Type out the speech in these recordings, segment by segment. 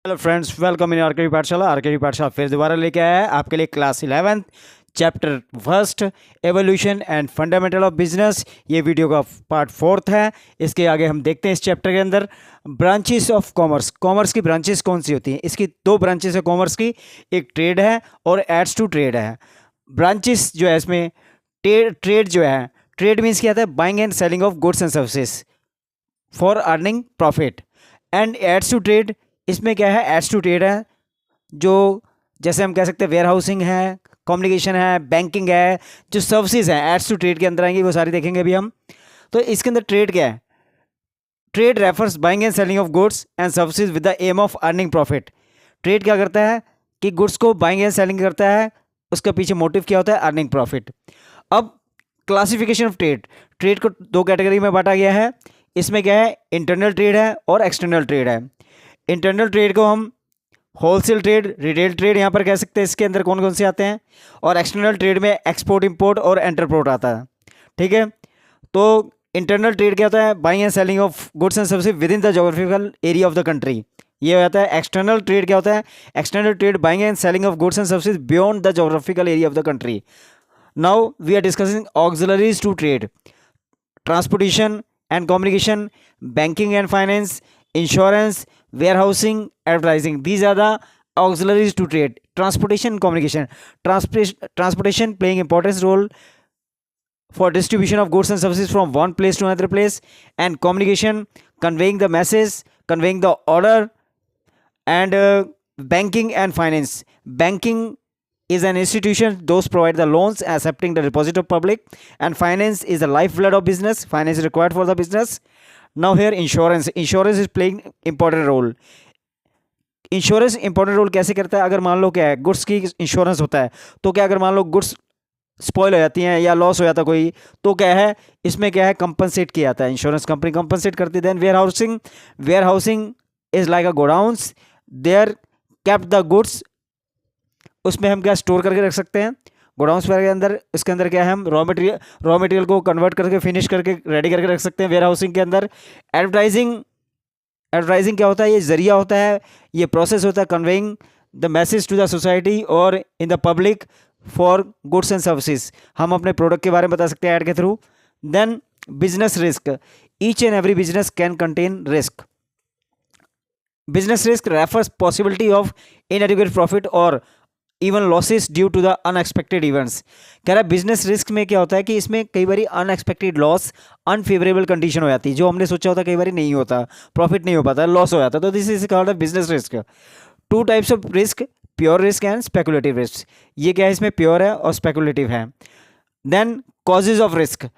Hello friends, welcome in आरकेवी पाठशाला। आरकेवी पाठशाला फिर दोबारा लेके आया है आपके लिए class 11 chapter first evolution and fundamental of business. ये वीडियो का पार्ट फोर्थ है। इसके आगे हम देखते हैं इस चैप्टर के अंदर ब्रांचेस ऑफ कॉमर्स। कॉमर्स की ब्रांचेस कौन सी होती हैं? इसकी दो ब्रांचेस है कॉमर्स की, एक ट्रेड है और एड्स टू ट्रेड है। ब्रांचेस जो है इसमें ट्रेड जो है, ट्रेड मीन्स क्या होता है? Buying and selling of goods and services for earning profit. And aids to trade, इसमें क्या है? एड्स टू ट्रेड है जो जैसे हम कह सकते हैं वेयर हाउसिंग है, कम्युनिकेशन है, बैंकिंग है, जो सर्विसेज हैं एड्स टू ट्रेड के अंदर आएंगी, वो सारी देखेंगे अभी हम। तो इसके अंदर ट्रेड क्या है? Trade refers buying and selling of goods and services with the aim of earning profit. Trade क्या करता है कि गुड्स को बाइंग एंड सेलिंग करता है, उसका पीछे मोटिव क्या होता है? Earning profit. अब क्लासिफिकेशन ऑफ ट्रेड, ट्रेड को दो कैटेगरी में बांटा गया है। इसमें क्या है? इंटरनल ट्रेड है और एक्सटर्नल ट्रेड है। इंटरनल ट्रेड को हम होलसेल ट्रेड, रिटेल ट्रेड यहाँ पर कह सकते हैं। इसके अंदर कौन कौन से आते हैं? और एक्सटर्नल ट्रेड में एक्सपोर्ट, इंपोर्ट और एंटरपोर्ट आता है। ठीक है, तो इंटरनल ट्रेड क्या होता है? Buying and selling of goods and services within the geographical area of the country, ये हो जाता है। एक्सटर्नल ट्रेड क्या होता है? External trade buying and selling of goods and services beyond the geographical area of the country. Now we are discussing auxiliaries to trade, transportation and communication, banking and finance, insurance, warehousing, advertising. These are the auxiliaries to trade. Transportation, communication. Transportation playing important role for distribution of goods and services from one place to another place, and communication conveying the message, conveying the order, and banking and finance. Banking is an institution those provide the loans accepting the deposit of public, and finance is the lifeblood of business. Finance is required for the business. Now here insurance is playing important role. Insurance important role कैसे करता है? अगर मान लो क्या है, goods की insurance होता है, तो क्या अगर मान लो गुड्स स्पॉइल हो जाती हैं या लॉस हो जाता है कोई, तो क्या है इसमें क्या है? कंपनसेट किया जाता है, इंश्योरेंस कंपनी कंपनसेट करती है। Then warehousing is like a godowns, there kept the goods, उसमें हम क्या स्टोर करके रख सकते हैं गोडाउंस के अंदर। इसके अंदर क्या है? हम रॉ मटेरियल को कन्वर्ट करके फिनिश करके रेडी करके रख सकते हैं वेयर हाउसिंग के अंदर। एडवर्टाइजिंग क्या होता है? ये जरिया होता है, ये प्रोसेस होता है conveying the message to the society और in the public for goods and services. हम अपने प्रोडक्ट के बारे में बता सकते हैं ऐड के through. Then business risk, each and every business can contain risk. Business risk refers possibility of inadequate profit और even losses due to the unexpected events. कह रहा है बिजनेस रिस्क में क्या होता है कि इसमें कई बार अनएक्सपेक्टेड लॉस, अनफेवरेबल कंडीशन हो जाती है, जो हमने सोचा होता कई बार नहीं होता, प्रॉफिट नहीं हो पाता, लॉस हो जाता। तो this is called business risk. Two types of risk, pure risk and speculative risk. ये क्या है? इसमें प्योर है और स्पेकुलेटिव है। Then causes of risk,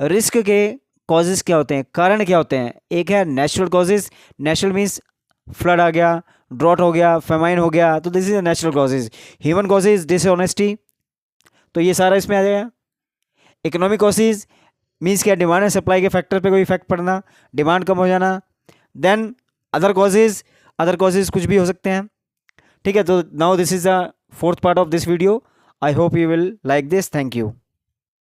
risk के कॉजेज क्या होते हैं, कारण क्या होते हैं? एक है natural causes, natural means flood आ गया, ड्रॉट हो गया, फेमाइन हो गया, तो this is natural causes. Human causes dishonesty, तो ये सारा इसमें आ जाएगा। इकोनॉमिक कॉजेज मीन्स क्या? डिमांड एंड सप्लाई के फैक्टर पे कोई इफेक्ट पड़ना, डिमांड कम हो जाना। देन अदर कॉजेज कुछ भी हो सकते हैं। ठीक है, तो now this is the fourth part of this video. I hope you will like this. Thank you.